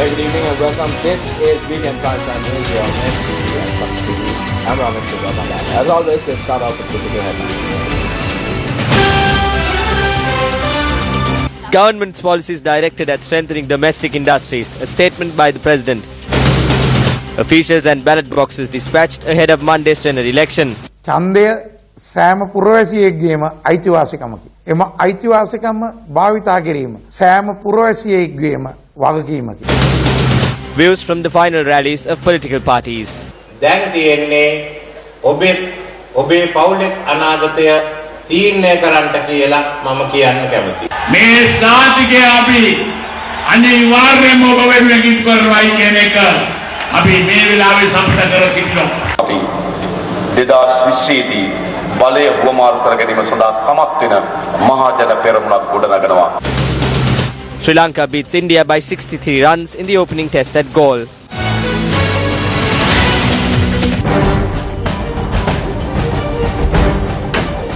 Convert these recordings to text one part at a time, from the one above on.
Very good evening and welcome. This is Weekend Primetime News here on NTV and Plus TV. I'm Ramesh Ramadan. As always, let's start off with typical headlines. Government's policies directed at strengthening domestic industries. A statement by the President. Officials and ballot boxes dispatched ahead of Monday's general election. ඡන්දය සෑම පුරවැසියෙක්ගේම අයිතිවාසිකමකි. එම අයිතිවාසිකම භාවිතා කිරීම සෑම පුරවැසියෙක්ගේම වගකීමකි. Views from the final rallies of political parties. දැන් තියෙන්නේ ඔබේ පවුලේ අනාගතය තීරණය කරන්නට කියලා මම කියන්න කැමතියි. මේ සාතිකය අපි අනිවාර්යයෙන්ම ඔබ වෙනුවෙන් ඉටු කරනවායි කියන එක අපි මේ වෙලාවේ සම්පත කර සිටිනවා. අපි 2020 දී බලය හුවමාරු කර ගැනීම සඳහා සමත් වෙන මහජන පෙරමුණක් ගොඩනගනවා. Sri Lanka beats India by 63 runs in the opening test at Galle.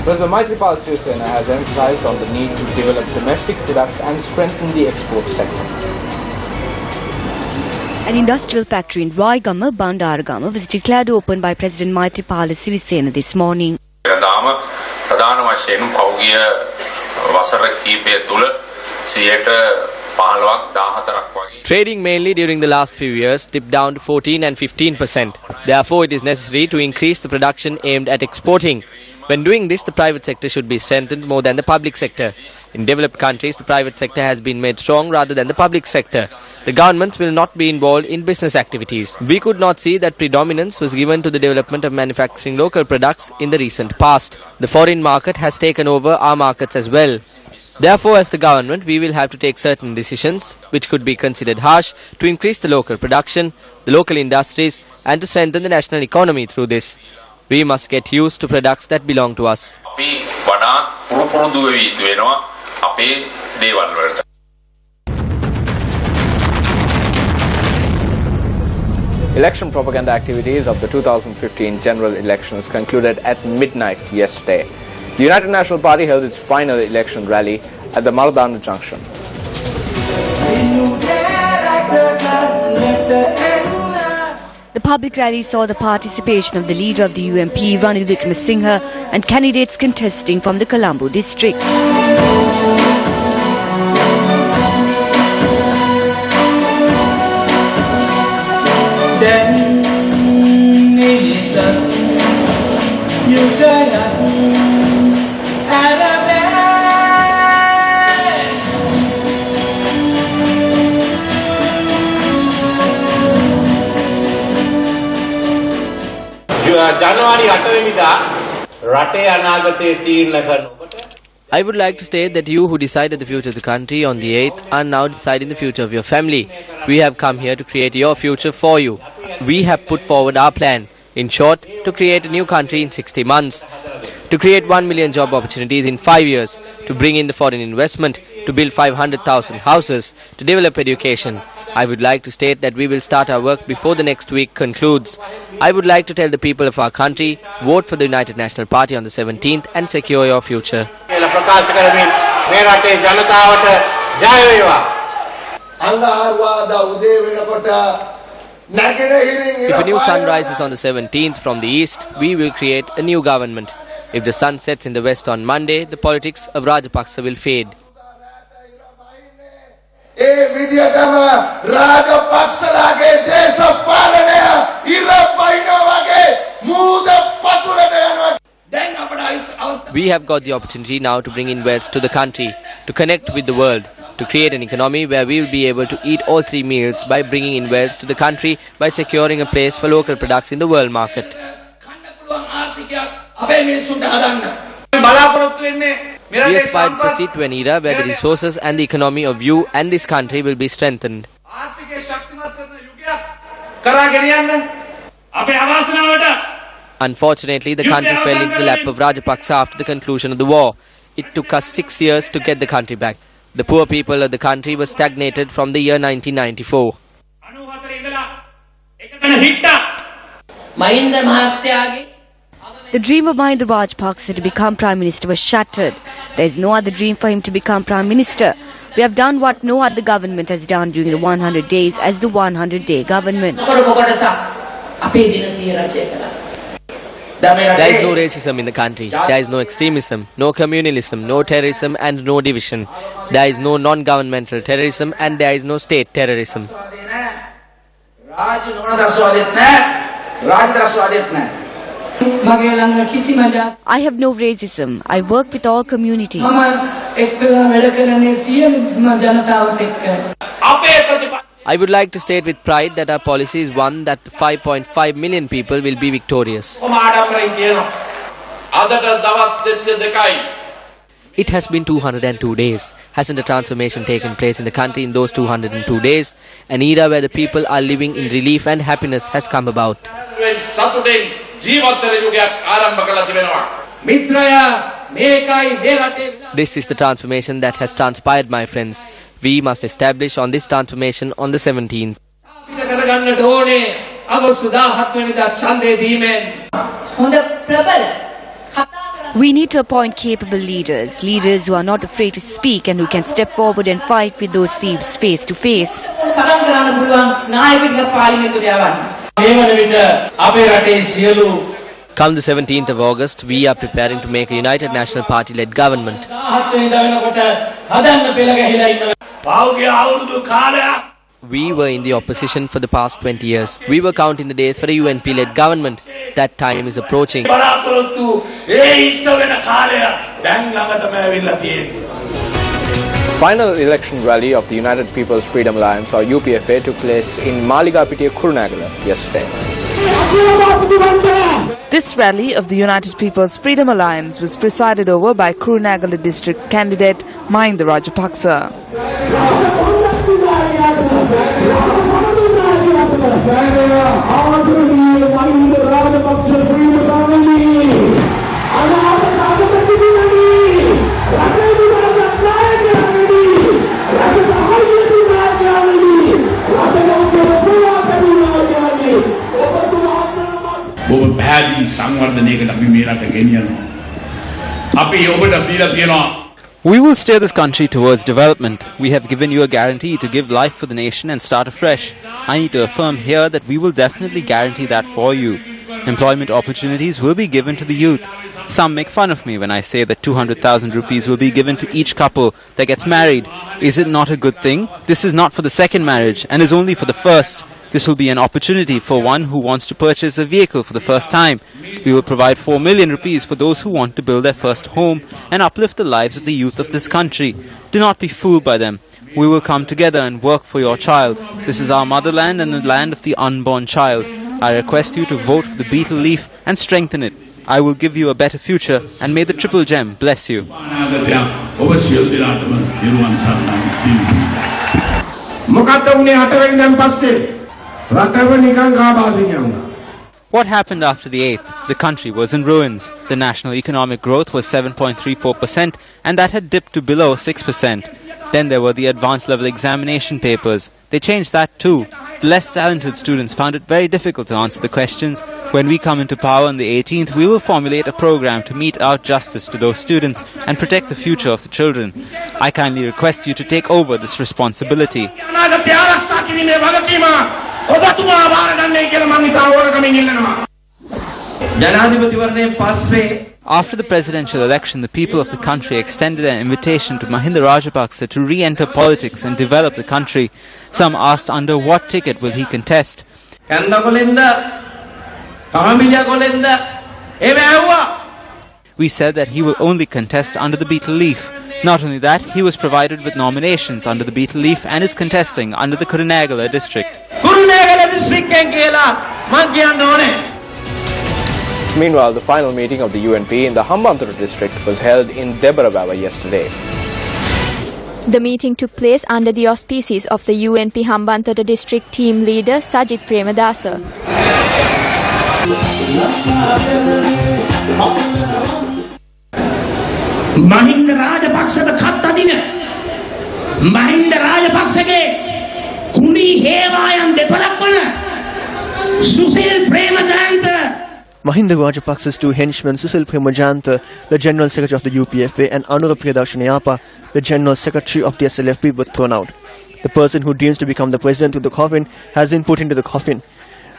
President Maithripala Sirisena has emphasized on the need to develop domestic products and strengthen the export sector. An industrial factory in Raigama, Bandaragama was declared open by President Maithripala Sirisena this morning. ප්‍රධාන වශයෙන් පෞගිය වසර කිහිපය තුල 15%-14% වගේ. Trading mainly during the last few years dipped down to 14 and 15%. Therefore, it is necessary to increase the production aimed at exporting. When doing this, the private sector should be strengthened more than the public sector. In developed countries, the private sector has been made strong rather than the public sector. The governments will not be involved in business activities. We could not see that predominance was given to the development of manufacturing local products in the recent past. The foreign market has taken over our markets as well. Therefore, as the government, we will have to take certain decisions, which could be considered harsh, to increase the local production, the local industries, and to strengthen the national economy through this. We must get used to products that belong to us. අපි වඩාත් පුරුදු වෙවි යුතු වෙනවා අපේ දේවල් වලට. Election propaganda activities of the 2015 general elections concluded at midnight yesterday. The United National Party held its final election rally at the Maradana Junction. The public rally saw the participation of the leader of the UMP, Ranil Wickremesinghe, and candidates contesting from the Colombo district. ජනවාරි 8 වෙනිදා රටේ අනාගතය තීරණය කරන ඔබට I would like to state that you who decided the future of the country on the 8th are now deciding the future of your family. We have come here to create your future for you. We have put forward our plan. In short, to create a new country in 60 months. To create 1 million job opportunities in 5 years. To bring in the foreign investment. To build 500,000 houses. To develop education. I would like to state that we will start our work before the next week concludes. I would like to tell the people of our country, vote for the United National Party on the 17th and secure your future. ප්‍රකාශ කරමින් මේ රටේ ජනතාවට ජය වේවා. If a new sun rises on the 17th from the east, we will create a new government. If the sun sets in the west on Monday, the politics of Rajapaksa will fade. We have got the opportunity now to bring in wealth to the country, to connect with the world, to create an economy where we will be able to eat all 3 meals by bringing in wealth to the country by securing a place for local products in the world market. We aspire to proceed to an era where the resources and the economy of you and this country will be strengthened. Unfortunately, the country fell into the lap of Rajapaksa after the conclusion of the war. It took us 6 years to get the country back. The poor people of the country were stagnated from the year 1994. The dream of Mahinda Rajapaksa to become Prime Minister was shattered. There is no other dream for him to become Prime Minister. We have done what no other government has done during the 100 days as the 100-day government. There is no racism in the country. There is no extremism, no communalism, no terrorism and no division. There is no non-governmental terrorism and there is no state terrorism. I have no racism. I work with all communities. I would like to state with pride that our policy is one that 5.5 million people will be victorious. It has been 202 days. Hasn't a transformation taken place in the country in those 202 days? An era where the people are living in relief and happiness has come about. This is the transformation that has transpired, my friends. We must establish on this transformation on the 17th. We need to appoint capable leaders, leaders who are not afraid to speak and who can step forward and fight with those thieves face to face. Come the 17th of August, we are preparing to make a United National Party-led government. We were in the opposition for the past 20 years. We were counting the days for a UNP-led government. That time is approaching. Final election rally of the United People's Freedom Alliance, or UPFA, took place in Maligapitiya, Kurunegala yesterday. This rally of the United People's Freedom Alliance was presided over by Kurunegala district candidate Mahinda Rajapaksa. We will steer this country towards development. We have given you a guarantee to give life for the nation and start afresh. I need to affirm here that we will definitely guarantee that for you. Employment opportunities will be given to the youth. Some make fun of me when I say that 200,000 rupees will be given to each couple that gets married. Is it not a good thing? This is not for the second marriage and is only for the first. This will be an opportunity for one who wants to purchase a vehicle for the first time. We will provide 4 million rupees for those who want to build their first home and uplift the lives of the youth of this country. Do not be fooled by them. We will come together and work for your child. This is our motherland and the land of the unborn child. I request you to vote for the beetle leaf and strengthen it. I will give you a better future and may the triple gem bless you. What happened after the 8th? The country was in ruins. The national economic growth was 7.34% and that had dipped to below 6%. Then there were the advanced level examination papers. They changed that too. The less talented students found it very difficult to answer the questions. When we come into power on the 18th, we will formulate a program to mete out justice to those students and protect the future of the children. I kindly request you to take over this responsibility. After the presidential election, the people of the country extended an invitation to Mahinda Rajapaksa to re-enter politics and develop the country. Some asked under what ticket will he contest. We said that he will only contest under the beetle leaf. Not only that, he was provided with nominations under the beetle leaf and is contesting under the Kurunegala district. Meanwhile, the final meeting of the UNP in the Hambantota district was held in Debarababa yesterday. The meeting took place under the auspices of the UNP Hambantota district team leader Sajit Premadasa. Mahinda Rajapaksa kattadina Mahinda Rajapaksage kuni hewayan deparakwana Susil Premajayanta Mahinda Rajapaksa's two henchmen, Susil Premajanta, the General Secretary of the UPFA, and Anura Priyadarshini, the General Secretary of the SLFP, were thrown out. The person who dreams to become the president of the coffin has been put into the coffin.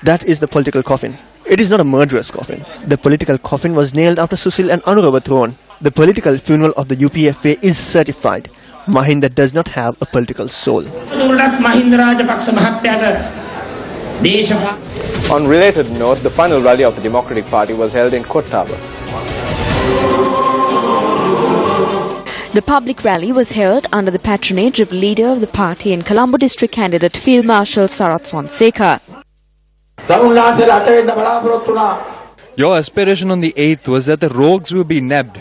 That is the political coffin. It is not a murderous coffin. The political coffin was nailed after Susil and Anura were thrown. The political funeral of the UPFA is certified. Mahinda does not have a political soul. On related note, the final rally of the Democratic Party was held in Kottaba. The public rally was held under the patronage of leader of the party and Colombo district candidate Field Marshal Sarath Fonseca. Your aspiration on the 8th was that the rogues will be nabbed.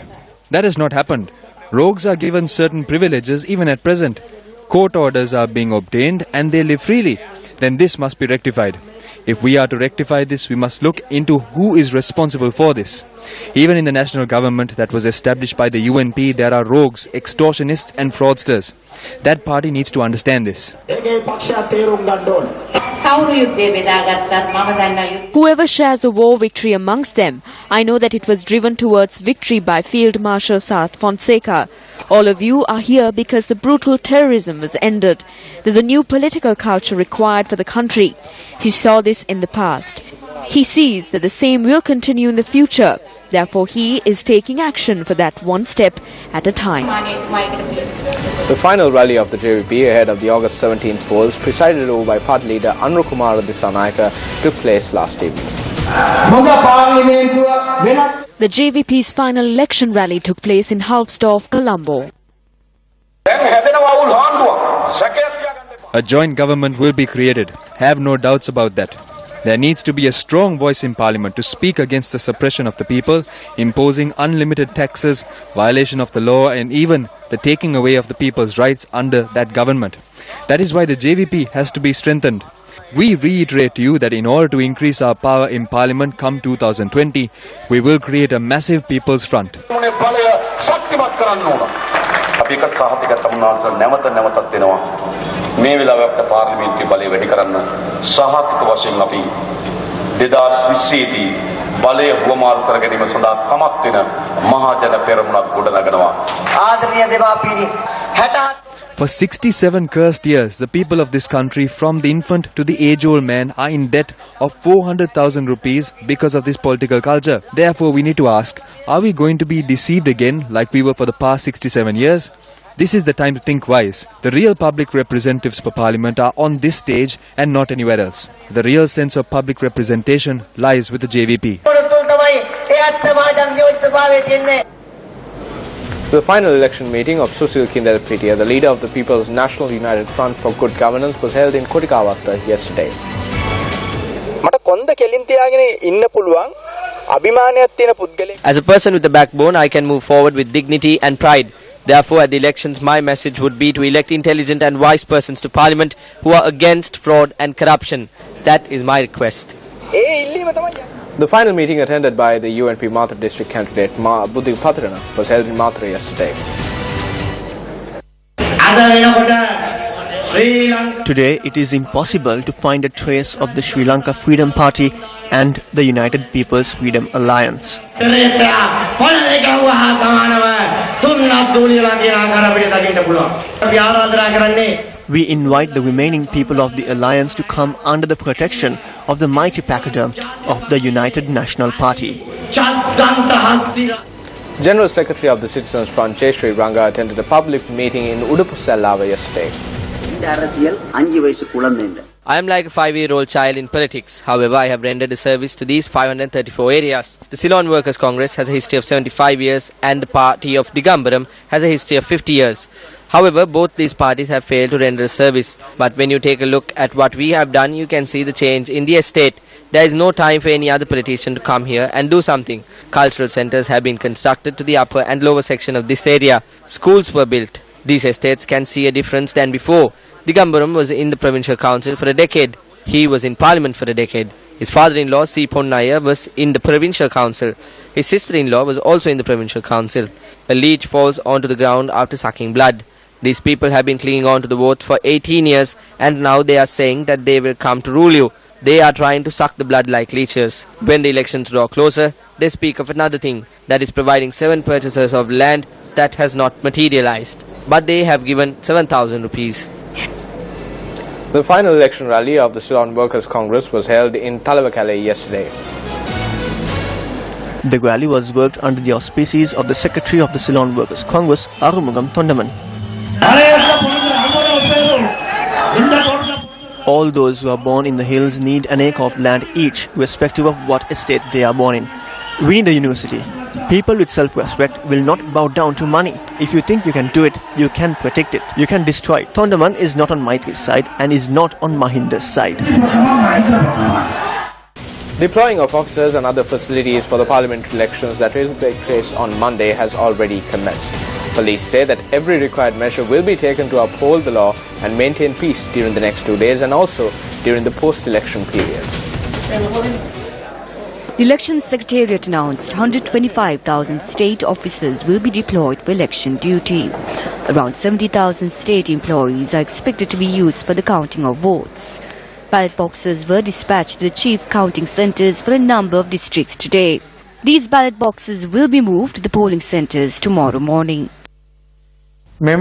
That has not happened. Rogues are given certain privileges even at present. Court orders are being obtained and they live freely. Then this must be rectified. If we are to rectify this, we must look into who is responsible for this. Even in the national government that was established by the UNP, there are rogues, extortionists and fraudsters. That party needs to understand this. Whoever shares the war victory amongst them, I know that it was driven towards victory by Field Marshal Sarath Fonseca. All of you are here because the brutal terrorism was ended. There's a new political culture required for the country. He saw this in the past. He sees that the same will continue in the future. Therefore, he is taking action for that one step at a time. The final rally of the JVP ahead of the August 17th polls, presided over by party leader Anurukumara Dissanayaka, took place last evening. The JVP's final election rally took place in Halfsdorf, Colombo. A joint government will be created. Have no doubts about that. There needs to be a strong voice in Parliament to speak against the suppression of the people, imposing unlimited taxes, violation of the law and even the taking away of the people's rights under that government. That is why the JVP has to be strengthened. We reiterate to you that in order to increase our power in Parliament come 2020, we will create a massive People's Front. අපි එක සහතික තමුන්නාසල නැවත නැවතත් දෙනවා මේ වෙලාවේ අපිට පාර්ලිමේන්තුවේ බලය වැඩි කරන්න සහතික වශයෙන් අපි 2020 දී බලය හුවමාරු කර ගැනීම සඳහා සමත් වෙන මහජන පෙරමුණක් ගොඩනගනවා ආදරණීය දෙමාපියනි 67 For 67 cursed years, the people of this country, from the infant to the age-old man, are in debt of 400,000 rupees because of this political culture. Therefore, we need to ask, are we going to be deceived again like we were for the past 67 years? This is the time to think wise. The real public representatives for Parliament are on this stage and not anywhere else. The real sense of public representation lies with the JVP. The final election meeting of Susil Kindelpitiya, the leader of the People's National United Front for Good Governance, was held in Kotikawatha yesterday. As a person with a backbone, I can move forward with dignity and pride. Therefore, at the elections, my message would be to elect intelligent and wise persons to Parliament who are against fraud and corruption. That is my request. The final meeting attended by the UNP Mathura district candidate Buddhi Patrana was held in Mathura yesterday. Today, it is impossible to find a trace of the Sri Lanka Freedom Party and the United People's Freedom Alliance. We invite the remaining people of the alliance to come under the protection of the mighty pachyderm of the United National Party. General Secretary of the Citizens Front, Jayashree Ranga, attended a public meeting in Udupusallava yesterday. I am like a 5-year-old child in politics. However, I have rendered a service to these 534 areas. The Ceylon Workers' Congress has a history of 75 years and the party of Digambaram has a history of 50 years. However, both these parties have failed to render a service. But when you take a look at what we have done, you can see the change in the estate. There is no time for any other politician to come here and do something. Cultural centres have been constructed to the upper and lower section of this area. Schools were built. These estates can see a difference than before. Digambaram was in the provincial council for a decade. He was in parliament for a decade. His father-in-law, C. Ponnaya, was in the provincial council. His sister-in-law was also in the provincial council. A leech falls onto the ground after sucking blood. These people have been clinging on to the vote for 18 years and now they are saying that they will come to rule you. They are trying to suck the blood like leeches. When the elections draw closer, they speak of another thing, that is providing 7 purchasers of land that has not materialized. But they have given 7,000 rupees. The final election rally of the Ceylon Workers' Congress was held in Talawakale yesterday. The rally was worked under the auspices of the Secretary of the Ceylon Workers' Congress, Arumugam Tondaman. All those who are born in the hills need an acre of land each, irrespective of what estate they are born in. We need a university. People with self-respect will not bow down to money. If you think you can do it, you can protect it. You can destroy it. Tondaman is not on Maitri's side and is not on Mahinda's side. Deploying of officers and other facilities for the parliamentary elections that will take place on Monday has already commenced. Police say that every required measure will be taken to uphold the law and maintain peace during the next 2 days and also during the post-election period. The Election Secretariat announced 125,000 state officers will be deployed for election duty. Around 70,000 state employees are expected to be used for the counting of votes. Ballot boxes were dispatched to the chief counting centres for a number of districts today. These ballot boxes will be moved to the polling centres tomorrow morning. The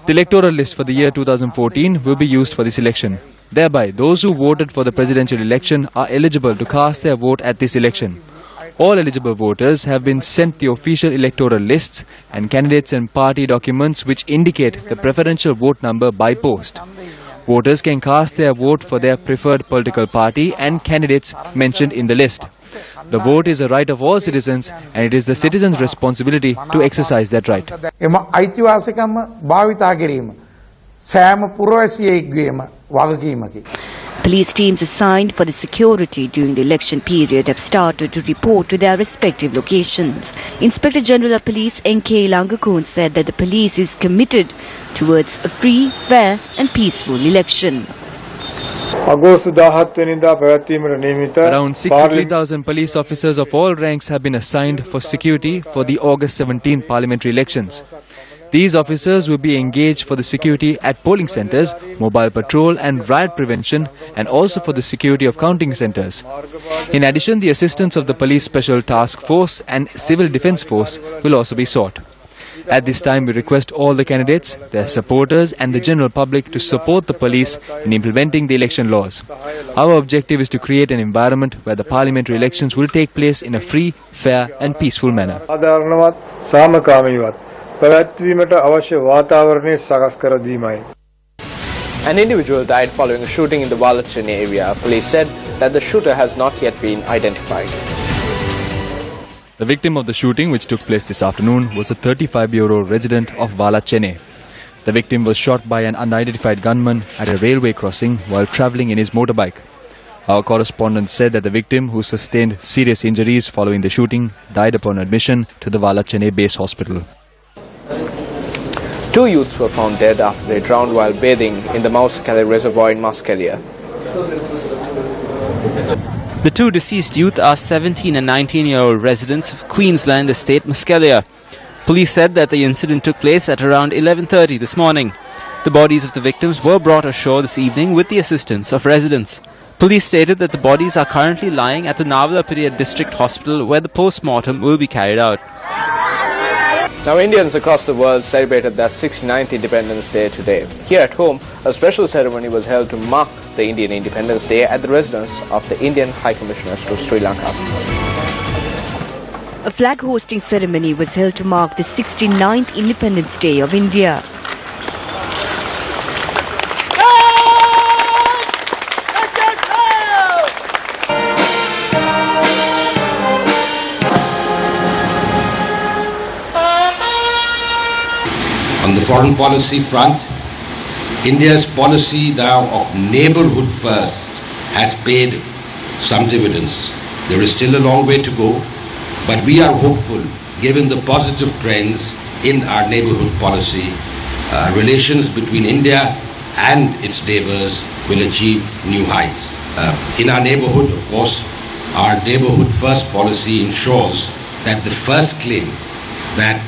electoral list for the year 2014 will be used for this election. Thereby, those who voted for the presidential election are eligible to cast their vote at this election. All eligible voters have been sent the official electoral lists and candidates and party documents which indicate the preferential vote number by post. Voters can cast their vote for their preferred political party and candidates mentioned in the list. The vote is a right of all citizens and it is the citizens' responsibility to exercise that right. Police teams assigned for the security during the election period have started to report to their respective locations. Inspector General of Police N.K. Lanka said that the police is committed towards a free, fair and peaceful election. Around 63,000 police officers of all ranks have been assigned for security for the August 17 parliamentary elections. These officers will be engaged for the security at polling centres, mobile patrol and riot prevention, and also for the security of counting centres. In addition, the assistance of the Police Special Task Force and Civil Defence Force will also be sought. At this time, we request all the candidates, their supporters and the general public to support the police in implementing the election laws. Our objective is to create an environment where the parliamentary elections will take place in a free, fair and peaceful manner. An individual died following a shooting in the Valachene area. Police said that the shooter has not yet been identified. The victim of the shooting, which took place this afternoon, was a 35-year-old resident of Valachene. The victim was shot by an unidentified gunman at a railway crossing while travelling in his motorbike. Our correspondent said that the victim, who sustained serious injuries following the shooting, died upon admission to the Valachene base hospital. 2 youths were found dead after they drowned while bathing in the Mauskele reservoir in Muskelia. The two deceased youth are 17 and 19-year-old residents of Queensland Estate, Muskelia. Police said that the incident took place at around 11:30 this morning. The bodies of the victims were brought ashore this evening with the assistance of residents. Police stated that the bodies are currently lying at the Navalapiriya District Hospital where the post-mortem will be carried out. Now, Indians across the world celebrated their 69th Independence Day today. Here at home, a special ceremony was held to mark the Indian Independence Day at the residence of the Indian High Commissioners to Sri Lanka. A flag hosting ceremony was held to mark the 69th Independence Day of India. On the foreign policy front, India's policy now of neighbourhood first has paid some dividends. There is still a long way to go, but we are hopeful, given the positive trends in our neighbourhood policy, relations between India and its neighbours will achieve new heights. In our neighbourhood, of course, our neighbourhood first policy ensures that the first claim that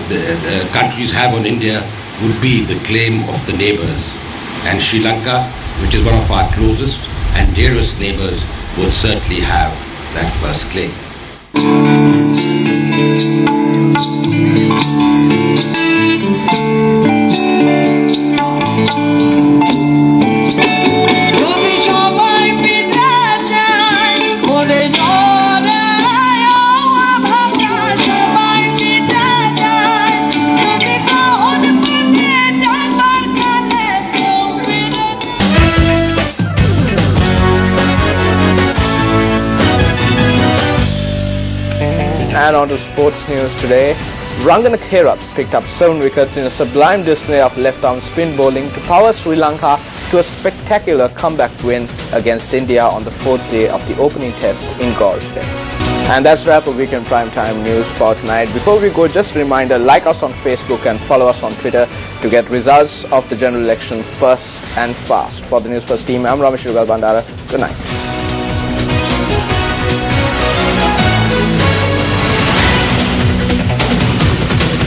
the countries have on India would be the claim of the neighbours. And Sri Lanka, which is one of our closest and dearest neighbors, will certainly have that first claim. And on to sports news today. Ranganakherat picked up 7 wickets in a sublime display of left-arm spin bowling to power Sri Lanka to a spectacular comeback win against India on the 4th day of the opening test in Galle. And that's wrap up Weekend Primetime News for tonight. Before we go, just a reminder, like us on Facebook and follow us on Twitter to get results of the general election first and fast. For the Newsfirst team, I'm Ramesh Bandara. Good night.